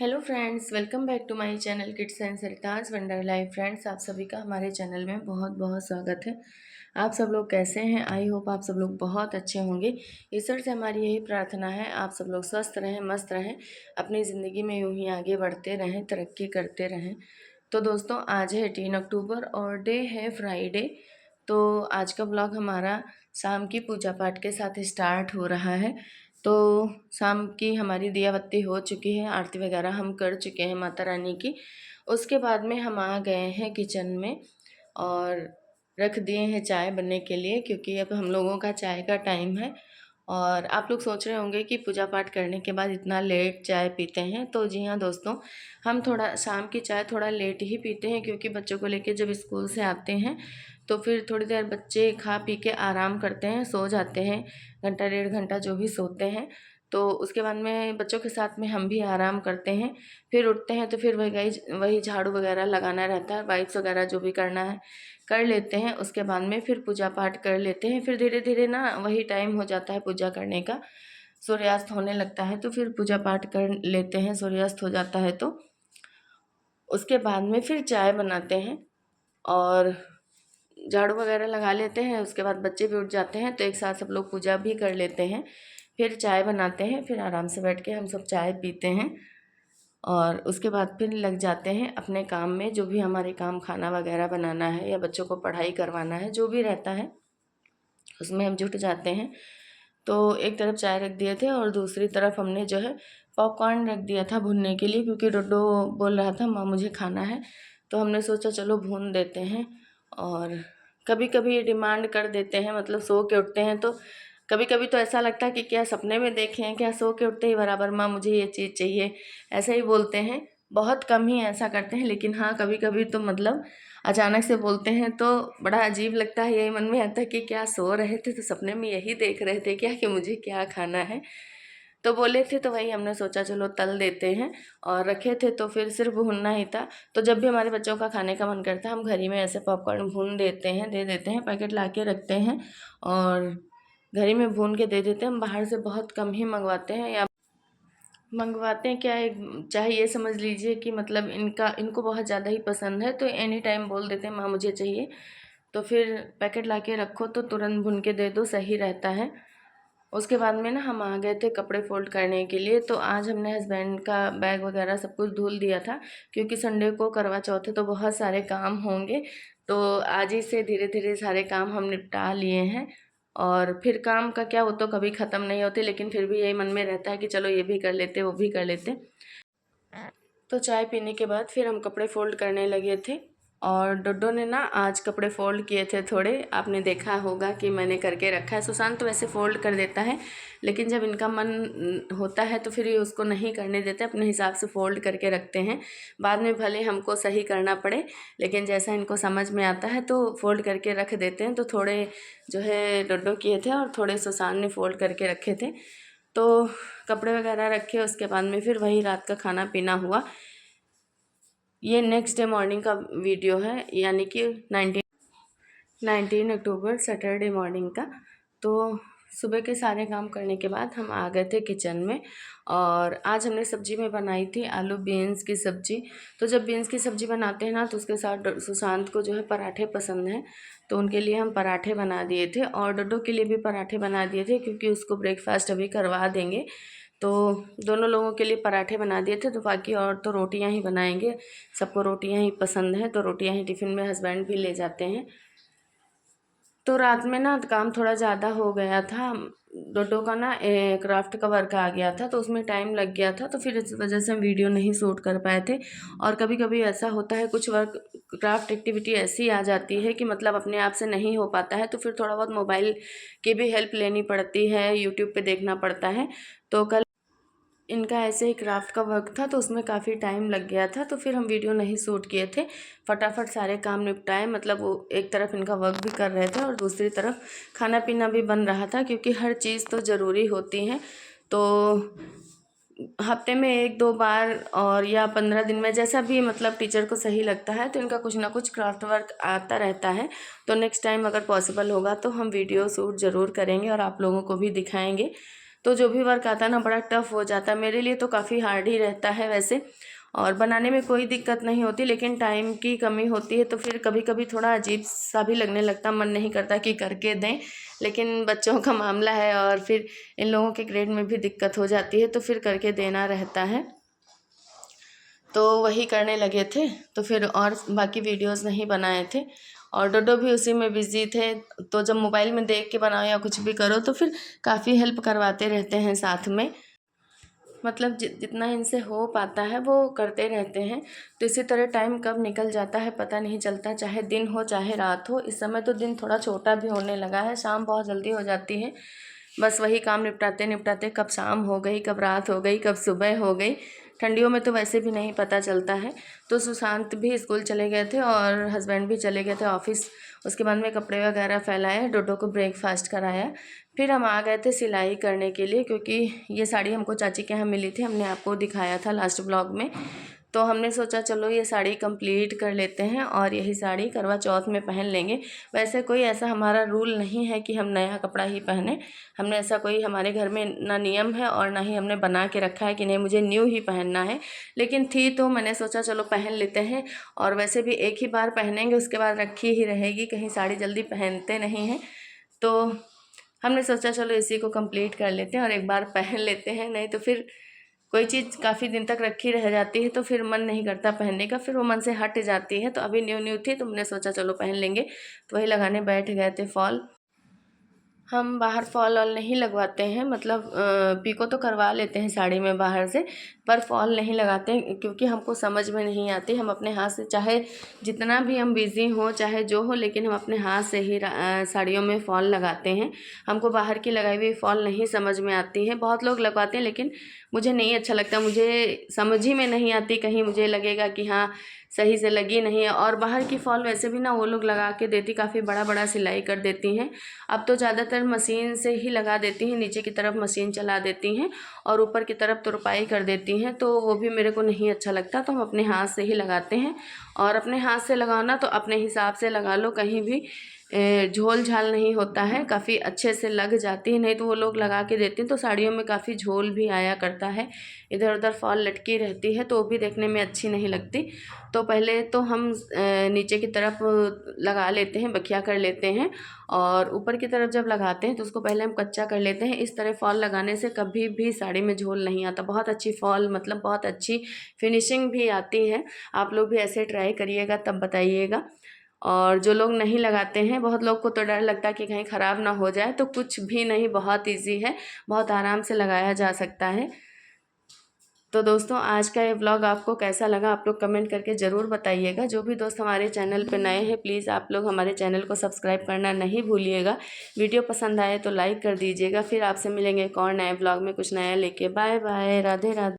Hello friends, welcome back to my channel kids and Sarita's wonder life. Friends, आप सभी का हमारे चैनल में बहुत बहुत स्वागत है। आप सब लोग कैसे हैं? आई होप आप सब लोग बहुत अच्छे होंगे। ईश्वर से हमारी यही प्रार्थना है, आप सब लोग स्वस्थ रहें, मस्त रहें, अपनी ज़िंदगी में यूं ही आगे बढ़ते रहें, तरक्की करते रहें। तो दोस्तों, आज है 18 अक्टूबर और डे है फ्राइडे। तो आज का ब्लॉग हमारा शाम की पूजा पाठ के साथ स्टार्ट हो रहा है। तो शाम की हमारी दिया बत्ती हो चुकी है, आरती वगैरह हम कर चुके हैं माता रानी की। उसके बाद में हम आ गए हैं किचन में और रख दिए हैं चाय बनने के लिए, क्योंकि अब हम लोगों का चाय का टाइम है। और आप लोग सोच रहे होंगे कि पूजा पाठ करने के बाद इतना लेट चाय पीते हैं। तो जी हाँ दोस्तों, हम थोड़ा शाम की चाय थोड़ा लेट ही पीते हैं, क्योंकि बच्चों को लेके जब स्कूल से आते हैं तो फिर थोड़ी देर बच्चे खा पी के आराम करते हैं, सो जाते हैं, घंटा डेढ़ घंटा जो भी सोते हैं। तो उसके बाद में बच्चों के साथ में हम भी आराम करते हैं। फिर उठते हैं तो फिर वही झाड़ू वगैरह लगाना रहता है, वाइप्स वगैरह जो भी करना है कर लेते हैं। उसके बाद में फिर पूजा पाठ कर लेते हैं। फिर धीरे धीरे ना वही टाइम हो जाता है पूजा करने का, सूर्यास्त होने लगता है, तो फिर पूजा पाठ कर लेते हैं, सूर्यास्त हो जाता है। तो उसके बाद में फिर चाय बनाते हैं और झाड़ू वगैरह लगा लेते हैं। उसके बाद बच्चे भी उठ जाते हैं, तो एक साथ सब लोग पूजा भी कर लेते हैं। फिर चाय बनाते हैं, फिर आराम से बैठ के हम सब चाय पीते हैं और उसके बाद फिर लग जाते हैं अपने काम में। जो भी हमारे काम, खाना वगैरह बनाना है या बच्चों को पढ़ाई करवाना है, जो भी रहता है उसमें हम जुट जाते हैं। तो एक तरफ चाय रख दिए थे और दूसरी तरफ हमने जो है पॉपकॉर्न रख दिया था भूनने के लिए, क्योंकि डोडो बोल रहा था माँ मुझे खाना है। तो हमने सोचा चलो भून देते हैं। और कभी कभी डिमांड कर देते हैं, मतलब सो के उठते हैं तो कभी कभी तो ऐसा लगता है कि क्या सपने में देखे हैं क्या, सो के उठते ही बराबर माँ मुझे ये चीज़ चाहिए, ऐसा ही बोलते हैं। बहुत कम ही ऐसा करते हैं, लेकिन हाँ कभी कभी तो मतलब अचानक से बोलते हैं तो बड़ा अजीब लगता है। यही मन में आता है कि क्या सो रहे थे तो सपने में यही देख रहे थे क्या कि मुझे क्या खाना है। तो बोले थे तो वही हमने सोचा चलो तल देते हैं। और रखे थे तो फिर सिर्फ भूनना ही था। तो जब भी हमारे बच्चों का खाने का मन करता है हम घर ही में ऐसे पॉपकॉर्न भून देते हैं, दे देते हैं, पैकेट ला के रखते हैं और घर ही में भून के दे देते हैं। हम बाहर से बहुत कम ही मंगवाते हैं, या मंगवाते हैं क्या, एक चाहे ये समझ लीजिए कि मतलब इनको बहुत ज़्यादा ही पसंद है, तो एनी टाइम बोल देते हैं माँ मुझे चाहिए। तो फिर पैकेट ला के रखो तो तुरंत भून के दे दो, सही रहता है। उसके बाद में ना हम आ गए थे कपड़े फोल्ड करने के लिए। तो आज हमने हस्बैंड का बैग वगैरह सब कुछ धुल दिया था, क्योंकि संडे को करवा चौथ है तो बहुत सारे काम होंगे। तो आज ही से धीरे धीरे सारे काम हम निपटा लिए हैं। और फिर काम का क्या, वो तो कभी ख़त्म नहीं होते, लेकिन फिर भी यही मन में रहता है कि चलो ये भी कर लेते वो भी कर लेते। तो चाय पीने के बाद फिर हम कपड़े फोल्ड करने लगे थे। और डोडो ने ना आज कपड़े फोल्ड किए थे थोड़े, आपने देखा होगा कि मैंने करके रखा है। सुशांत तो वैसे फ़ोल्ड कर देता है, लेकिन जब इनका मन होता है तो फिर ये उसको नहीं करने देते, अपने हिसाब से फ़ोल्ड करके रखते हैं। बाद में भले हमको सही करना पड़े, लेकिन जैसा इनको समझ में आता है तो फ़ोल्ड करके रख देते हैं। तो थोड़े जो है डोडो किए थे और थोड़े सुशांत ने फ़ोल्ड करके रखे थे। तो कपड़े वगैरह रखे, उसके बाद में फिर वही रात का खाना पीना हुआ। ये नेक्स्ट डे मॉर्निंग का वीडियो है, यानी कि 19 अक्टूबर सैटरडे मॉर्निंग का। तो सुबह के सारे काम करने के बाद हम आ गए थे किचन में। और आज हमने सब्जी में बनाई थी आलू बीन्स की सब्जी। तो जब बीन्स की सब्जी बनाते हैं ना तो उसके साथ सुशांत को जो है पराठे पसंद हैं, तो उनके लिए हम पराठे बना दिए थे और डोडो के लिए भी पराठे बना दिए थे, क्योंकि उसको ब्रेकफास्ट अभी करवा देंगे। तो दोनों लोगों के लिए पराठे बना दिए थे। तो बाकी और तो रोटियां ही बनाएंगे, सबको रोटियां ही पसंद है, तो रोटियां ही टिफ़िन में हस्बैंड भी ले जाते हैं। तो रात में ना काम थोड़ा ज़्यादा हो गया था, डोडो का ना क्राफ्ट का वर्क आ गया था, तो उसमें टाइम लग गया था, तो फिर इस वजह से हम वीडियो नहीं शूट कर पाए थे। और कभी कभी ऐसा होता है, कुछ वर्क क्राफ्ट एक्टिविटी ऐसी आ जाती है कि मतलब अपने आप से नहीं हो पाता है, तो फिर थोड़ा बहुत मोबाइल की भी हेल्प लेनी पड़ती है, यूट्यूब पे देखना पड़ता है। तो कल इनका ऐसे ही क्राफ्ट का वर्क था, तो उसमें काफ़ी टाइम लग गया था, तो फिर हम वीडियो नहीं शूट किए थे। फटाफट सारे काम निपटाए, मतलब वो एक तरफ इनका वर्क भी कर रहे थे और दूसरी तरफ खाना पीना भी बन रहा था, क्योंकि हर चीज़ तो ज़रूरी होती है। तो हफ्ते में 1-2 बार और या 15 दिन में, जैसा भी मतलब टीचर को सही लगता है, तो इनका कुछ ना कुछ क्राफ्ट वर्क आता रहता है। तो नेक्स्ट टाइम अगर पॉसिबल होगा तो हम वीडियो शूट ज़रूर करेंगे और आप लोगों को भी दिखाएंगे। तो जो भी वर्क आता है ना बड़ा टफ़ हो जाता है। मेरे लिए तो काफ़ी हार्ड ही रहता है वैसे, और बनाने में कोई दिक्कत नहीं होती, लेकिन टाइम की कमी होती है तो फिर कभी कभी थोड़ा अजीब सा भी लगने लगता, मन नहीं करता कि करके दें, लेकिन बच्चों का मामला है और फिर इन लोगों के ग्रेड में भी दिक्कत हो जाती है तो फिर करके देना रहता है। तो वही करने लगे थे, तो फिर और बाकी वीडियोस नहीं बनाए थे, और डोडो भी उसी में बिज़ी थे। तो जब मोबाइल में देख के बनाओ या कुछ भी करो तो फिर काफ़ी हेल्प करवाते रहते हैं साथ में, मतलब जितना इनसे हो पाता है वो करते रहते हैं। तो इसी तरह टाइम कब निकल जाता है पता नहीं चलता, चाहे दिन हो चाहे रात हो। इस समय तो दिन थोड़ा छोटा भी होने लगा है, शाम बहुत जल्दी हो जाती है। बस वही काम निपटाते निपटाते कब शाम हो गई, कब रात हो गई, कब सुबह हो गई। ठंडियों में तो वैसे भी नहीं पता चलता है। तो सुशांत भी स्कूल चले गए थे और हस्बैंड भी चले गए थे ऑफिस। उसके बाद में कपड़े वगैरह फैलाए, डोडो को ब्रेकफास्ट कराया, फिर हम आ गए थे सिलाई करने के लिए, क्योंकि ये साड़ी हमको चाची के यहाँ मिली थी, हमने आपको दिखाया था लास्ट ब्लॉग में। तो हमने सोचा चलो ये साड़ी कंप्लीट कर लेते हैं और यही साड़ी करवा चौथ में पहन लेंगे। वैसे कोई ऐसा हमारा रूल नहीं है कि हम नया कपड़ा ही पहने, हमने ऐसा कोई हमारे घर में ना नियम है और ना ही हमने बना के रखा है कि नहीं मुझे न्यू ही पहनना है। लेकिन थी तो मैंने सोचा चलो पहन लेते हैं, और वैसे भी एक ही बार पहनेंगे उसके बाद रखी ही रहेगी, कहीं साड़ी जल्दी पहनते नहीं हैं। तो हमने सोचा चलो इसी को कंप्लीट कर लेते हैं और एक बार पहन लेते हैं, नहीं तो फिर कोई चीज़ काफ़ी दिन तक रखी रह जाती है तो फिर मन नहीं करता पहनने का, फिर वो मन से हट जाती है। तो अभी न्यू न्यू थी तो हमने सोचा चलो पहन लेंगे, तो वही लगाने बैठ गए थे फॉल। हम बाहर फॉल वॉल नहीं लगवाते हैं, मतलब पिको तो करवा लेते हैं साड़ी में बाहर से, पर फॉल नहीं लगाते हैं क्योंकि हमको समझ में नहीं आती। हम अपने हाथ से, चाहे जितना भी हम बिज़ी हों चाहे जो हो, लेकिन हम अपने हाथ से ही साड़ियों में फॉल लगाते हैं। हमको बाहर की लगाई हुई फॉल नहीं समझ में आती है। बहुत लोग लगवाते हैं लेकिन मुझे नहीं अच्छा लगता, मुझे समझ ही में नहीं आती, कहीं मुझे लगेगा कि हाँ सही से लगी नहीं है। और बाहर की फॉल वैसे भी ना वो लोग लगा के देती, काफ़ी बड़ा बड़ा सिलाई कर देती हैं। अब तो ज़्यादातर मशीन से ही लगा देती हैं, नीचे की तरफ मशीन चला देती हैं और ऊपर की तरफ तुरपाई कर देती हैं, तो वो भी मेरे को नहीं अच्छा लगता। तो हम अपने हाथ से ही लगाते हैं, और अपने हाथ से लगाना तो अपने हिसाब से लगा लो, कहीं भी झोल झाल नहीं होता है, काफ़ी अच्छे से लग जाती है। नहीं तो वो लोग लगा के देते हैं तो साड़ियों में काफ़ी झोल भी आया करता है, इधर उधर फॉल लटकी रहती है, तो वो भी देखने में अच्छी नहीं लगती। तो पहले तो हम नीचे की तरफ लगा लेते हैं, बखिया कर लेते हैं, और ऊपर की तरफ जब लगाते हैं तो उसको पहले हम कच्चा कर लेते हैं। इस तरह फॉल लगाने से कभी भी साड़ी में झोल नहीं आता, बहुत अच्छी फॉल, मतलब बहुत अच्छी फिनिशिंग भी आती है। आप लोग भी ऐसे ट्राई करिएगा तब बताइएगा। और जो लोग नहीं लगाते हैं, बहुत लोग को तो डर लगता है कि कहीं ख़राब ना हो जाए, तो कुछ भी नहीं, बहुत इजी है, बहुत आराम से लगाया जा सकता है। तो दोस्तों आज का ये व्लॉग आपको कैसा लगा आप लोग कमेंट करके ज़रूर बताइएगा। जो भी दोस्त हमारे चैनल पर नए हैं प्लीज़ आप लोग हमारे चैनल को सब्सक्राइब करना नहीं भूलिएगा। वीडियो पसंद आए तो लाइक कर दीजिएगा। फिर आपसे मिलेंगे एक और नए व्लॉग में कुछ नया लेके। Bye bye, Radhe Radhe.